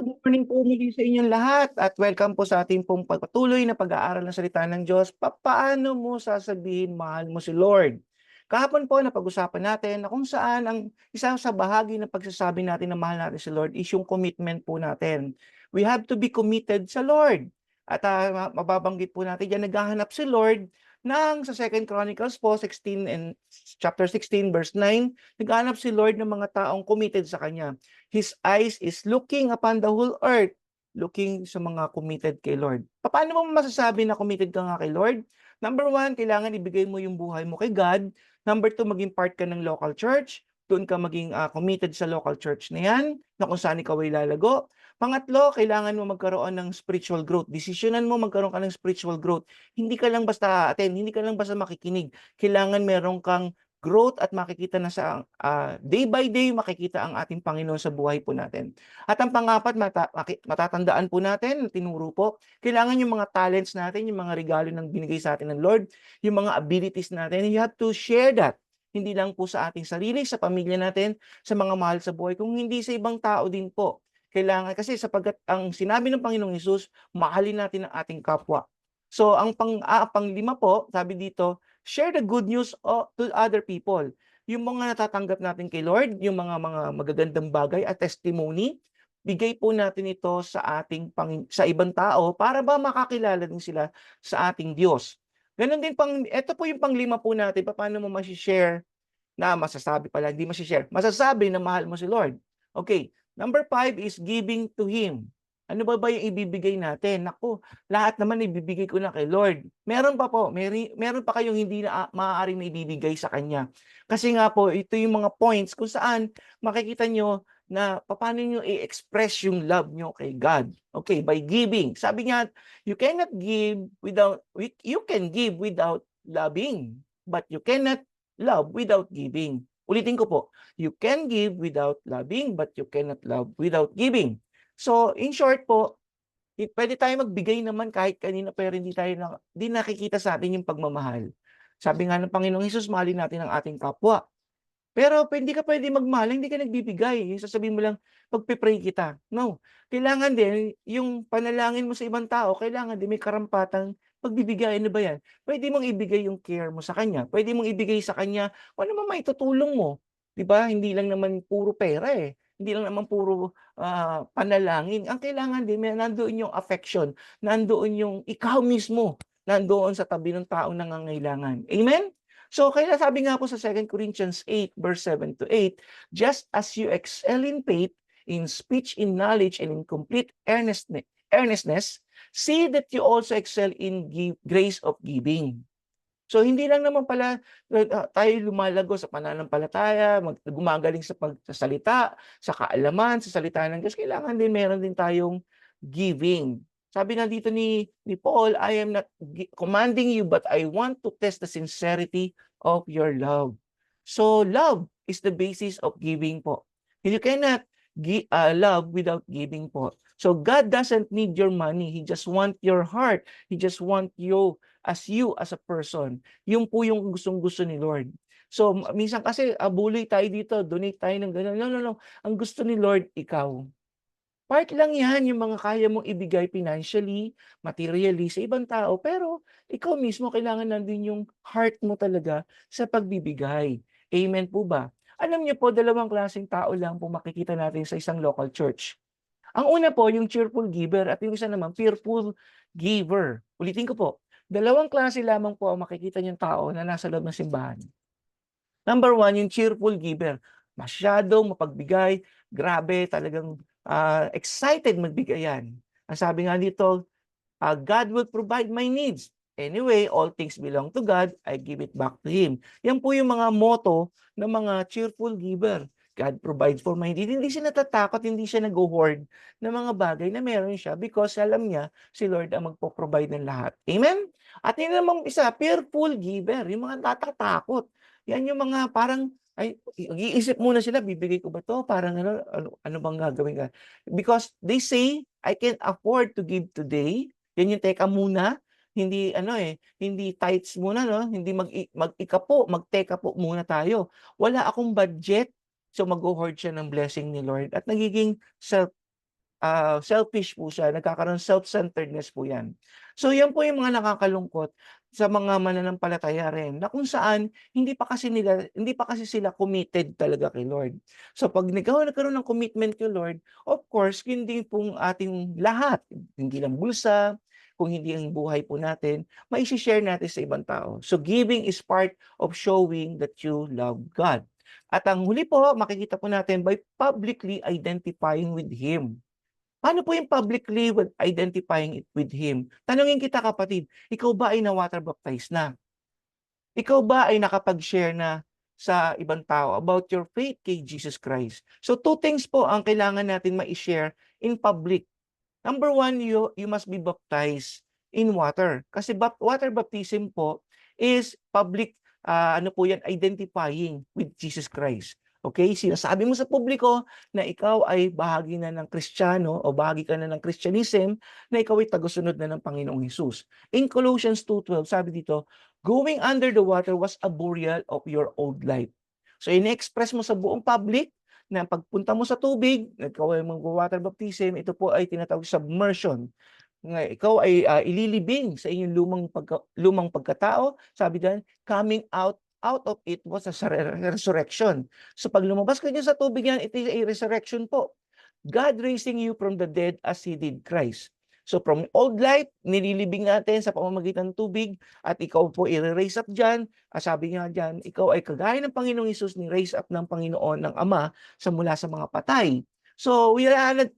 Good morning po muli sa inyong lahat at welcome po sa ating pong pagpatuloy na pag-aaral ng salita ng Diyos. Paano mo sasabihin mahal mo si Lord? Kahapon po napag-usapan natin na kung saan ang isa sa bahagi ng pagsasabi natin na mahal natin si Lord is yung commitment po natin. We have to be committed sa Lord. At mababanggit po natin dyan, naghahanap si Lord sa 2 Chronicles po, 16 and chapter 16 verse 9, naghahanap si Lord ng mga taong committed sa Kanya. His eyes is looking upon the whole earth, looking sa mga committed kay Lord. Paano mo masasabi na committed ka nga kay Lord? Number one, kailangan ibigay mo yung buhay mo kay God. Number two, maging part ka ng local church. Doon ka maging committed sa local church na yan, na kung saan ikaw ay lalago. Pangatlo, kailangan mo magkaroon ng spiritual growth. Desisyonan mo magkaroon ka ng spiritual growth. Hindi ka lang basta attend, hindi ka lang basta makikinig. Kailangan meron kang growth at makikita na sa day by day makikita ang ating Panginoon sa buhay po natin. At ang pangapat, matatandaan po natin, tinuro po, kailangan yung mga talents natin, yung mga regalo ng binigay sa atin ng Lord, yung mga abilities natin, you have to share that. Hindi lang po sa ating sarili, sa pamilya natin, sa mga mahal sa buhay, kung hindi sa ibang tao din po. Kailangan, kasi sapagkat ang sinabi ng Panginoong Hesus, mahalin natin ang ating kapwa. So, ang panglima po, sabi dito, share the good news to other people. Yung mga natatanggap natin kay Lord, yung mga magagandang bagay at testimony, bigay po natin ito sa sa ibang tao para ba makakilala din sila sa ating Diyos. Ganon din ito po yung panglima po natin, paano mo ma-share na masasabi pala, hindi ma-share, masasabi na mahal mo si Lord. Okay, number 5 is giving to Him. Ano ba yung ibibigay natin? Naku, lahat naman ibibigay ko na kay Lord. Meron pa po, meron pa kayong hindi na maaaring na ibibigay sa Kanya. Kasi nga po, ito yung mga points kung saan makikita nyo na paano nyo i-express yung love nyo kay God. Okay, by giving. Sabi nga, you can give without loving, but you cannot love without giving. Ulitin ko po, you can give without loving, but you cannot love without giving. So, in short po, pwede tayo magbigay naman kahit kanina pero hindi nakikita sa atin yung pagmamahal. Sabi nga ng Panginoong Hesus, mahalin natin ang ating kapwa. Pero hindi ka pwede magmahal, hindi ka nagbibigay. Yung sasabihin mo lang, pagpipray kita. No. Kailangan din, yung panalangin mo sa ibang tao, kailangan din may karampatang pagbibigay. Ano ba yan? Pwede mong ibigay yung care mo sa kanya. Pwede mong ibigay sa kanya kung ano naman maitutulong mo. Diba? Hindi lang naman puro pera eh. Hindi lang naman puro panalangin. Ang kailangan din, nandoon yung affection. Nandoon yung ikaw mismo. Nandoon sa tabi ng taong nangangailangan. Amen? So, kaya sabi nga po sa 2 Corinthians 8, verse 7 to 8, just as you excel in faith, in speech, in knowledge, and in complete earnestness, see that you also excel in grace of giving. So, hindi lang naman pala tayo lumalago sa pananampalataya, gumagaling sa pagsasalita, sa kaalaman, sa salita ng Diyos. Kailangan din, meron din tayong giving. Sabi nga dito ni Paul, I am not commanding you, but I want to test the sincerity of your love. So, love is the basis of giving po. You cannot love without giving po. So, God doesn't need your money. He just want your heart. He just want you as a person. Yung po yung gustong-gusto ni Lord. So, minsan kasi buloy tayo dito, donate tayo ng gano'n. No. Ang gusto ni Lord, ikaw. Part lang yan, yung mga kaya mong ibigay financially, materially sa ibang tao, pero ikaw mismo kailangan nandun yung heart mo talaga sa pagbibigay. Amen po ba? Alam niyo po, dalawang klaseng tao lang po makikita natin sa isang local church. Ang una po, yung cheerful giver at yung isa naman, fearful giver. Ulitin ko po, dalawang klase lamang po ang makikita niyong tao na nasa loob ng simbahan. Number 1, yung cheerful giver. Masyadong mapagbigay, grabe, talagang excited magbigay yan. Ang sabi nga dito, God will provide my needs. Anyway, all things belong to God, I give it back to Him. Yan po yung mga motto ng mga cheerful giver. God provides for my needs. Hindi siya natatakot, hindi siya nag-hoard ng mga bagay na meron siya because alam niya si Lord ang magpo-provide ng lahat. Amen? At yun namang isa, fearful giver, yung mga natatakot. Yan yung mga parang ay, mag-iisip muna sila, bibigay ko ba to? Parang ano bang gagawin ka? Because they say, I can't afford to give today. Yan yung teka muna. Hindi hindi tithes muna, no? Hindi mag-ika po, mag-teka po muna tayo. Wala akong budget. So mag-hoard siya ng blessing ni Lord at nagiging selfish po siya, nagkakaroon self-centeredness po yan. So yan po yung mga nakakalungkot sa mga mananampalataya rin na kung saan hindi pa kasi sila committed talaga kay Lord. So pag nagkaroon ng commitment kay Lord, of course, hindi pong ating lahat, hindi lang bulsa, kung hindi ang buhay po natin, mai-share natin sa ibang tao. So giving is part of showing that you love God. At ang huli po, makikita po natin by publicly identifying with Him. Paano po yung publicly identifying it with Him? Tanungin kita kapatid, ikaw ba ay na-water baptized na? Ikaw ba ay nakapag-share na sa ibang tao about your faith kay Jesus Christ? So two things po ang kailangan natin ma-share in public. Number one, you must be baptized in water. Kasi water baptism po is public, ano po yan, identifying with Jesus Christ. Okay? Sinasabi mo sa publiko na ikaw ay bahagi na ng Kristiyano o bahagi ka na ng Christianism, na ikaw ay tagusunod na ng Panginoong Hesus. In Colossians 2:12, sabi dito, going under the water was a burial of your old life. So, in-express mo sa buong public na pagpunta mo sa tubig, ikaw ay mag-water baptism, ito po ay tinatawag submersion. Ikaw ay ililibing sa inyong lumang pagkatao. Sabi diyan, coming out of it was a resurrection. So pag lumabas ka niya sa tubig yan, it is a resurrection po. God raising you from the dead as He did Christ. So from old life, nililibing natin sa pamamagitan ng tubig at ikaw po i-raise up dyan. Sabi nga dyan, ikaw ay kagaya ng Panginoong Hesus ni raise up ng Panginoon ng Ama mula sa mga patay. So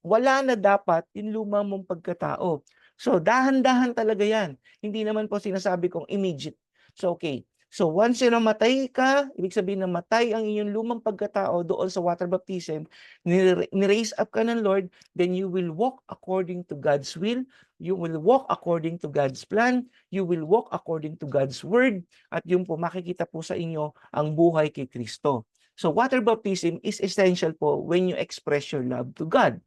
wala na dapat yung lumang mong pagkatao. So dahan-dahan talaga yan. Hindi naman po sinasabi kong immediate. So okay. So once namatay ka, ibig sabihin namatay ang inyong lumang pagkatao doon sa water baptism, ni-raise up ka ng Lord, then you will walk according to God's will, you will walk according to God's plan, you will walk according to God's word, at yun po makikita po sa inyo ang buhay kay Kristo. So water baptism is essential po when you express your love to God.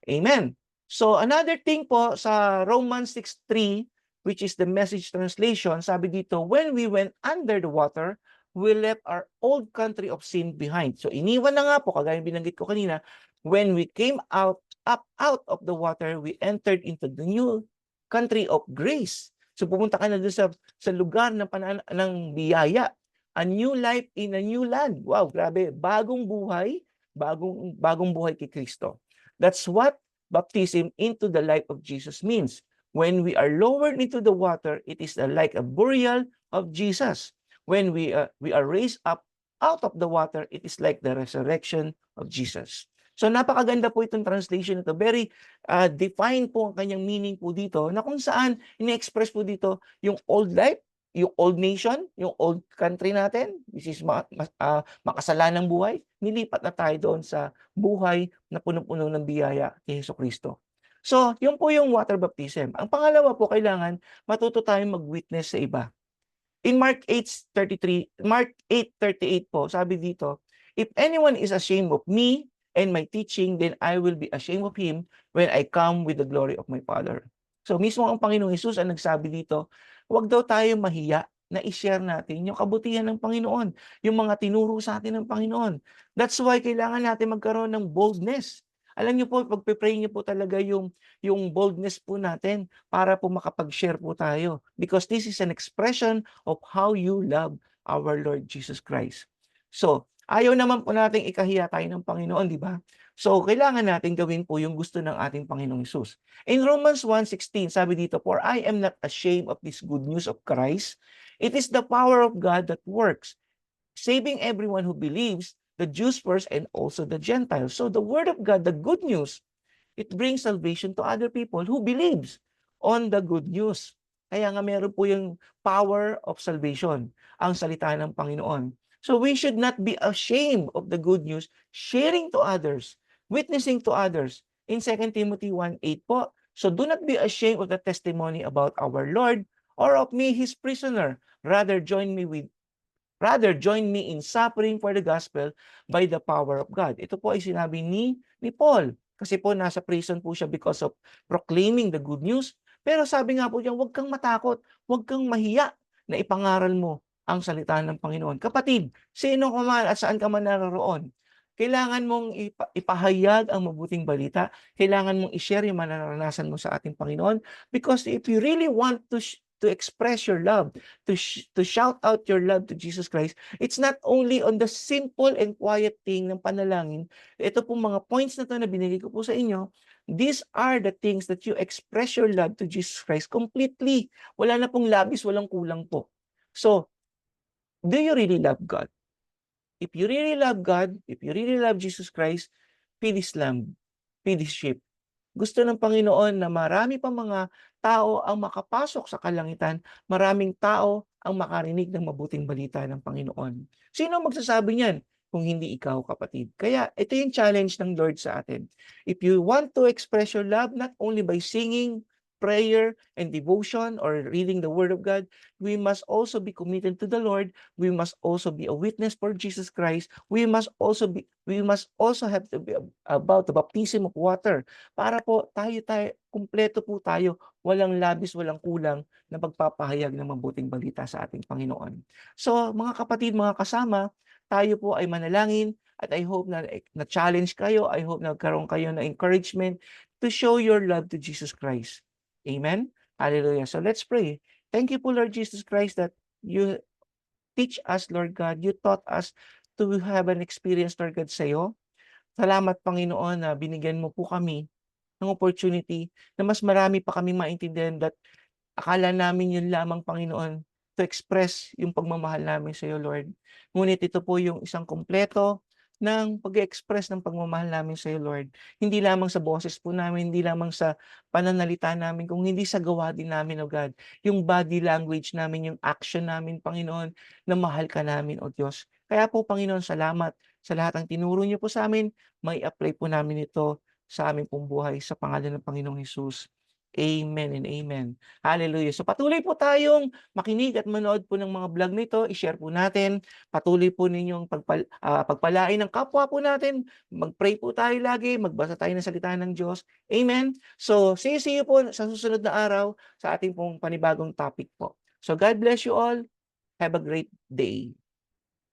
Amen. So another thing po sa Romans 6:3, which is the Message translation, sabi dito, when we went under the water, we left our old country of sin behind. So iniwan na nga po, kagaya binanggit ko kanina, when we came out of the water, we entered into the new country of grace. So pumunta ka na doon sa lugar ng biyaya. A new life in a new land. Wow, grabe. Bagong buhay, bagong buhay kay Kristo. That's what baptism into the life of Jesus means. When we are lowered into the water, it is like a burial of Jesus. When we are raised up out of the water, it is like the resurrection of Jesus. So napakaganda po itong translation ito. Very defined po ang kanyang meaning po dito, na kung saan ini-express po dito yung old life, yung old nation, yung old country natin, this is makasalanang buhay, nilipat na tayo doon sa buhay na punong-puno ng biyaya kay Jesucristo. So, yun po yung water baptism. Ang pangalawa po, kailangan matuto tayong mag-witness sa iba. In Mark 8:38 po, sabi dito, if anyone is ashamed of me and my teaching, then I will be ashamed of him when I come with the glory of my Father. So, mismo ang Panginoong Hesus ang nagsabi dito, huwag daw tayo mahiya na i-share natin yung kabutihan ng Panginoon, yung mga tinuro sa atin ng Panginoon. That's why kailangan natin magkaroon ng boldness. Alam niyo po, pagpe-pray niyo po talaga yung boldness po natin para po makapag-share po tayo. Because this is an expression of how you love our Lord Jesus Christ. So, ayaw naman po nating ikahiya tayo ng Panginoon, di ba? So, kailangan natin gawin po yung gusto ng ating Panginoong Hesus. In Romans 1:16, sabi dito, for I am not ashamed of this good news of Christ. It is the power of God that works, saving everyone who believes, the Jews first and also the Gentiles. So the word of God, the good news, it brings salvation to other people who believes on the good news. Kaya nga meron po yung power of salvation, ang salita ng Panginoon. So we should not be ashamed of the good news, sharing to others, witnessing to others. In 2 Timothy 1:8 po, so do not be ashamed of the testimony about our Lord or of me, his prisoner. Rather join me in suffering for the gospel by the power of God. Ito po ay sinabi ni Paul. Kasi po nasa prison po siya because of proclaiming the good news. Pero sabi nga po niya, huwag kang matakot, huwag kang mahiya na ipangaral mo ang salita ng Panginoon. Kapatid, sino ka man at saan ka man naroon, Kailangan mong ipahayag ang mabuting balita. Kailangan mong i-share yung mararanasan mo sa ating Panginoon. Because if you really want to express your love, to shout out your love to Jesus Christ, it's not only on the simple and quiet thing ng panalangin. Ito pong mga points na to na binigay ko po sa inyo, these are the things that you express your love to Jesus Christ completely. Wala na pong labis, walang kulang po. So, do you really love God? If you really love God, if you really love Jesus Christ, feed His lamb, feed His sheep. Gusto ng Panginoon na marami pang mga tao ang makapasok sa kalangitan, maraming tao ang makarinig ng mabuting balita ng Panginoon. Sino ang magsasabi niyan kung hindi ikaw, kapatid? Kaya ito yung challenge ng Lord sa atin. If you want to express your love not only by singing, prayer, and devotion or reading the Word of God, we must also be committed to the Lord. We must also be a witness for Jesus Christ. We must also have to be about the baptism of water para po kumpleto po tayo, walang labis, walang kulang na pagpapahayag ng mabuting balita sa ating Panginoon. So, mga kapatid, mga kasama, tayo po ay manalangin at I hope na-challenge kayo. I hope nagkaroon kayo ng encouragement to show your love to Jesus Christ. Amen? Hallelujah. So, let's pray. Thank you po, Lord Jesus Christ, that you teach us, Lord God. You taught us to have an experience, Lord God, sa iyo. Salamat, Panginoon, na binigyan mo po kami ng opportunity na mas marami pa kaming maintindihan that akala namin yun lamang, Panginoon, to express yung pagmamahal namin sa iyo, Lord. Ngunit ito po yung isang kumpleto ng pag-express ng pagmamahal namin sa iyo, Lord. Hindi lamang sa boses po namin, hindi lamang sa pananalita namin, kung hindi sa gawa din namin, O God. Yung body language namin, yung action namin, Panginoon, na mahal ka namin, O Diyos. Kaya po, Panginoon, salamat sa lahat ng tinuro niyo po sa amin. May apply po namin ito sa aming pong buhay sa pangalan ng Panginoong Hesus. Amen and amen. Hallelujah. So patuloy po tayong makinig at manood po ng mga vlog nito. I-share po natin. Patuloy po ninyong pagpalain ng kapwa po natin. Mag-pray po tayo lagi. Magbasa tayo ng salita ng Diyos. Amen. So see you po sa susunod na araw sa ating pong panibagong topic po. So God bless you all. Have a great day.